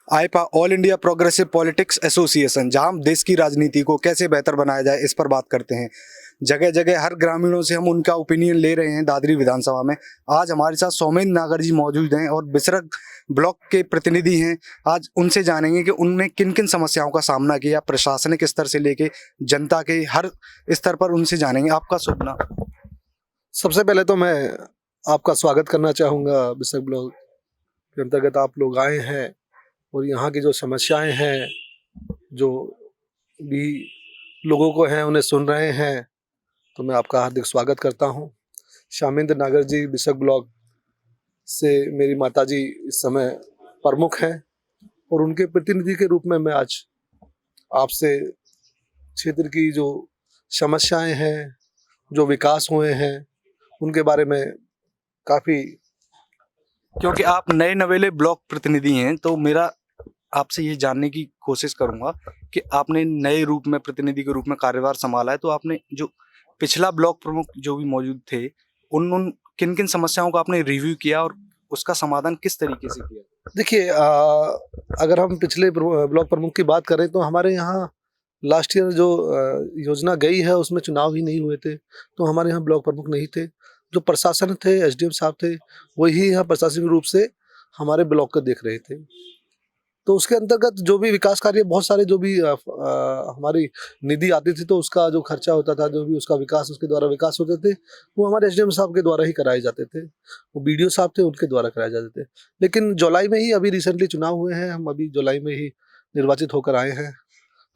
आईपा all India progressive politics association, जहां हम देश की राजनीति को कैसे बेहतर बनाया जाए इस पर बात करते हैं। जगह जगह हर ग्रामीणों से हम उनका ओपिनियन ले रहे हैं दादरी विधानसभा में। आज हमारे साथ सौमेंद्र नागर जी मौजूद हैं और बिसरक ब्लॉक के प्रतिनिधि हैं। आज उनसे जानेंगे कि उनने किन किन समस्याओं का सामना किया, प्रशासनिक स्तर से लेके जनता के हर स्तर पर उनसे जानेंगे। आपका शुभ नाम। सबसे पहले तो मैं आपका स्वागत करना चाहूँगा बिसरक ब्लॉक के अंतर्गत आप लोग आए हैं और यहाँ की जो समस्याएं हैं, जो भी लोगों को हैं, उन्हें सुन रहे हैं, तो मैं आपका हार्दिक स्वागत करता हूँ। सौमेंद्र नागर जी बिसरक ब्लॉक से मेरी माताजी इस समय प्रमुख हैं और उनके प्रतिनिधि के रूप में मैं आज आपसे क्षेत्र की जो समस्याएं हैं, जो विकास हुए हैं, उनके बारे में काफ़ी। क्योंकि आप नए नवेले ब्लॉक प्रतिनिधि हैं, तो मेरा आपसे ये जानने की कोशिश करूंगा कि आपने नए रूप में प्रतिनिधि के रूप में कार्यभार संभाला है, तो आपने जो पिछला ब्लॉक प्रमुख जो भी मौजूद थे, उन किन किन समस्याओं का आपने रिव्यू किया और उसका समाधान किस तरीके से किया? देखिए, अगर हम पिछले ब्लॉक प्रमुख की बात करें तो हमारे यहाँ लास्ट ईयर जो योजना गई है उसमें चुनाव ही नहीं हुए थे, तो हमारे यहाँ ब्लॉक प्रमुख नहीं थे। जो प्रशासन थे, एसडीएम साहब थे, वही यहाँ प्रशासनिक रूप से हमारे ब्लॉक को देख रहे थे। तो उसके अंतर्गत जो भी विकास कार्य, बहुत सारे जो भी हमारी निधि आती थी, तो उसका जो खर्चा होता था, जो भी उसका विकास, उसके द्वारा विकास होते थे, वो हमारे एसडीएम साहब के द्वारा ही कराए जाते थे। वो बीडीओ साहब थे, उनके द्वारा कराए जाते थे। लेकिन जुलाई में ही अभी रिसेंटली चुनाव हुए हैं, हम अभी जुलाई में ही निर्वाचित होकर आए हैं।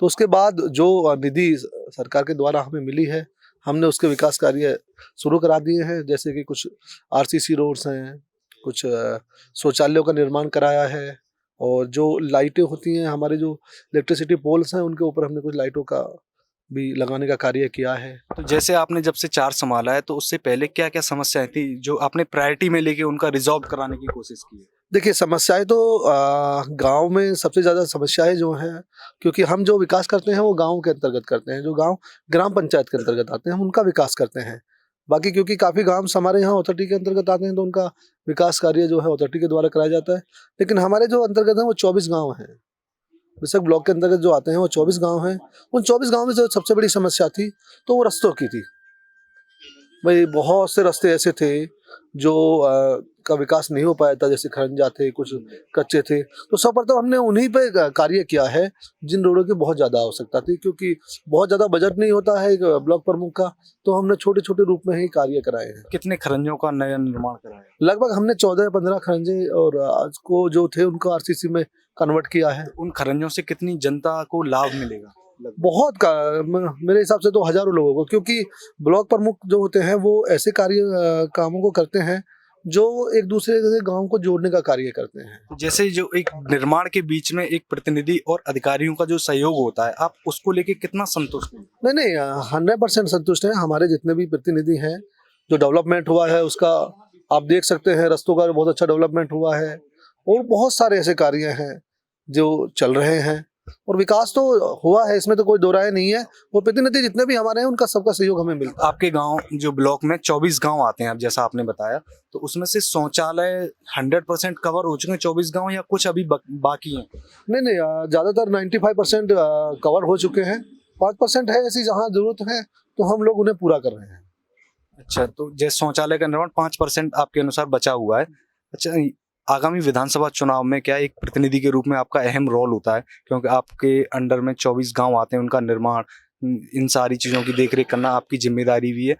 तो उसके बाद जो निधि सरकार के द्वारा हमें मिली है, हमने उसके विकास कार्य शुरू करा दिए हैं। जैसे कि कुछ आरसीसी रोड्स हैं, कुछ शौचालयों का निर्माण कराया है, और जो लाइटें होती हैं, हमारे जो इलेक्ट्रिसिटी पोल्स हैं, उनके ऊपर हमने कुछ लाइटों का भी लगाने का कार्य किया है। तो जैसे आपने जब से चार संभाला है, तो उससे पहले क्या क्या समस्याएं थी जो आपने प्रायोरिटी में लेके उनका रिजॉल्व कराने की कोशिश की है? देखिए, समस्याएं तो गांव में सबसे ज़्यादा समस्याएं जो हैं, क्योंकि हम जो विकास करते हैं वो गांव के अंतर्गत करते हैं, जो गांव ग्राम पंचायत के अंतर्गत आते हैं, हम उनका विकास करते हैं। बाकी क्योंकि काफ़ी गांव हमारे यहाँ अथॉरिटी के अंतर्गत आते हैं, तो उनका विकास कार्य जो है अथॉरिटी के द्वारा कराया जाता है। लेकिन हमारे जो अंतर्गत हैं वो 24 गाँव हैं। बिसरक ब्लॉक के अंतर्गत जो आते हैं वो 24 गाँव हैं। उन 24 गाँव में जो सबसे बड़ी समस्या थी, तो वो रस्तों की थी। भाई, बहुत से रास्ते ऐसे थे जो का विकास नहीं हो पाया था, जैसे खरंजा थे, कुछ कच्चे थे। तो सर्वप्रथम हमने उन्हीं पे कार्य किया है जिन रोडों की बहुत ज़्यादा आवश्यकता थी, क्योंकि बहुत ज़्यादा बजट नहीं होता है एक ब्लॉक प्रमुख का, तो हमने छोटे छोटे रूप में ही कार्य कराए हैं। कितने खरंजों का नया निर्माण कराया? लगभग हमने 14-15 खरंजे और आज को जो थे उनको आरसीसी में कन्वर्ट किया है। उन खरंजों से कितनी जनता को लाभ मिलेगा? बहुत का मेरे हिसाब से तो हजारों लोगों को, क्योंकि ब्लॉक प्रमुख जो होते हैं वो ऐसे कार्य कामों को करते हैं जो एक दूसरे से गांव को जोड़ने का कार्य करते हैं। जैसे जो एक निर्माण के बीच में एक प्रतिनिधि और अधिकारियों का जो सहयोग होता है, आप उसको लेके कितना संतुष्ट हैं? नहीं नहीं, 100% संतुष्ट हैं। हमारे जितने भी प्रतिनिधि हैं, जो डेवलपमेंट हुआ है उसका आप देख सकते हैं, रस्तों का बहुत अच्छा डेवलपमेंट हुआ है, और बहुत सारे ऐसे कार्य हैं जो चल रहे हैं, और विकास तो हुआ है, इसमें तो कोई दो राय नहीं है। और प्रतिनिधि जितने भी हमारे हैं, उनका सबका सहयोग हमें मिलता है। आपके गांव जो ब्लॉक में 24 गांव आते हैं, अब जैसा आपने बताया, तो उसमें से शौचालय 100% कवर हो चुके हैं 24 गांव, या कुछ अभी बाकी हैं? नहीं नहीं, ज़्यादातर 95% कवर हो चुके हैं। 5% है ऐसी जहाँ जरूरत है, तो हम लोग उन्हें पूरा कर रहे हैं। अच्छा, तो जैसे शौचालय का निर्माण 5% आपके अनुसार बचा हुआ है। अच्छा, आगामी विधानसभा चुनाव में क्या एक प्रतिनिधि के रूप में आपका अहम रोल होता है, क्योंकि आपके अंडर में 24 गांव आते हैं, उनका निर्माण, इन सारी चीज़ों की देखरेख करना आपकी जिम्मेदारी भी है।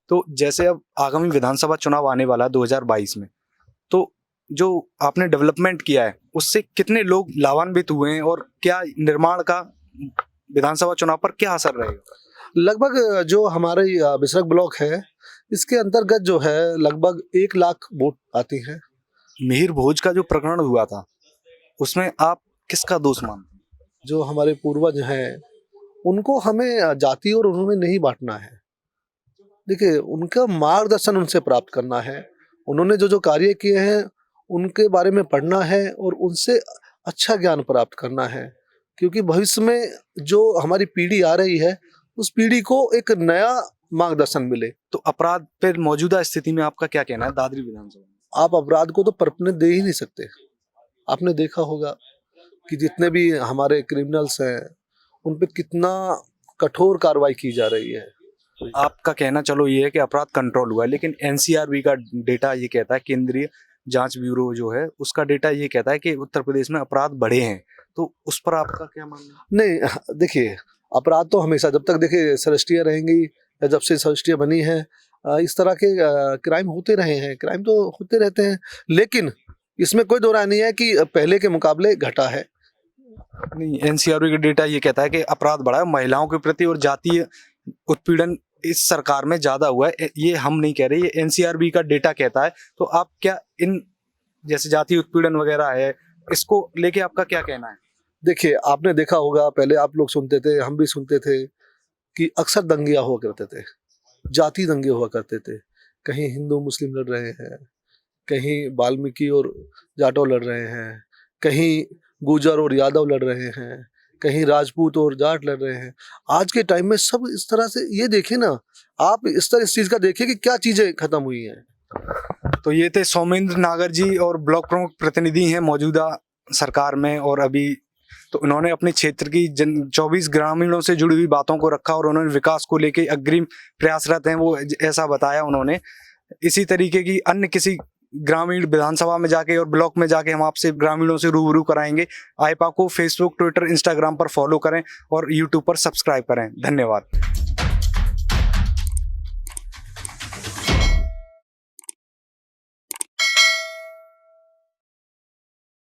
तो जैसे अब आगामी विधानसभा चुनाव आने वाला है 2022 में, तो जो आपने डेवलपमेंट किया है उससे कितने लोग लाभान्वित हुए हैं, और क्या निर्माण का विधानसभा चुनाव पर क्या असर रहेगा? लगभग जो हमारे बिसरक ब्लॉक है, इसके अंतर्गत जो है लगभग 1 लाख वोट आती है। मिहिर भोज का जो प्रकरण हुआ था, उसमें आप किसका दोष मानते हैं? जो हमारे पूर्वज हैं, उनको हमें जाति और उन्होंने नहीं बांटना है। देखिए, उनका मार्गदर्शन उनसे प्राप्त करना है। उन्होंने जो जो कार्य किए हैं उनके बारे में पढ़ना है और उनसे अच्छा ज्ञान प्राप्त करना है, क्योंकि भविष्य में जो हमारी पीढ़ी आ रही है, उस पीढ़ी को एक नया मार्गदर्शन मिले। तो अपराध पर मौजूदा स्थिति में आपका क्या कहना है दादरी विधानसभा में? आप अपराध को तो परपने दे ही नहीं सकते। आपने देखा होगा कि जितने भी हमारे क्रिमिनल्स हैं उन पे कितना कठोर कार्रवाई की जा रही है। आपका कहना चलो ये है कि अपराध कंट्रोल हुआ है, लेकिन एनसीआरबी का डेटा ये कहता है, केंद्रीय जांच ब्यूरो जो है उसका डेटा ये कहता है कि उत्तर प्रदेश में अपराध बढ़े हैं। तो उस पर आपका क्या मानना है? नहीं, देखिए, अपराध तो हमेशा जब तक देखिए सृष्टियाँ रहेंगी या जब से सृष्टियाँ बनी हैं इस तरह के क्राइम होते रहे हैं, क्राइम तो होते रहते हैं, लेकिन इसमें कोई दो राय नहीं है कि पहले के मुकाबले घटा है। नहीं, एनसीआरबी का डेटा ये कहता है कि अपराध बढ़ा है महिलाओं के प्रति और जातीय उत्पीड़न इस सरकार में ज्यादा हुआ है। ये हम नहीं कह रहे, ये एनसीआरबी का डेटा कहता है। तो आप क्या इन जैसे जातीय उत्पीड़न वगैरह है इसको लेके आपका क्या कहना है? देखिए, आपने देखा होगा, पहले आप लोग सुनते थे, हम भी सुनते थे कि अक्सर दंगे हुआ करते थे, जाति दंगे हुआ करते थे। कहीं हिंदू मुस्लिम लड़ रहे हैं, कहीं वाल्मीकि और जाटव लड़ रहे हैं, कहीं गुर्जर और यादव लड़ रहे हैं, कहीं राजपूत और जाट लड़ रहे हैं। आज के टाइम में सब इस तरह से, ये देखिए ना, आप इस चीज़ का देखिए कि क्या चीज़ें खत्म हुई हैं। तो ये थे सौमेंद्र नागर जी, और ब्लॉक प्रमुख प्रतिनिधि हैं मौजूदा सरकार में। और अभी तो उन्होंने अपने क्षेत्र की 24 ग्रामीणों से जुड़ी हुई बातों को रखा और उन्होंने विकास को लेके अग्रिम प्रयासरत हैं, वो ऐसा बताया उन्होंने। इसी तरीके की अन्य किसी ग्रामीण विधानसभा में जाके और ब्लॉक में जाके हम आपसे ग्रामीणों से रूबरू कराएंगे। आइपा को फेसबुक, ट्विटर, इंस्टाग्राम पर फॉलो करें और यूट्यूब पर सब्सक्राइब करें। धन्यवाद।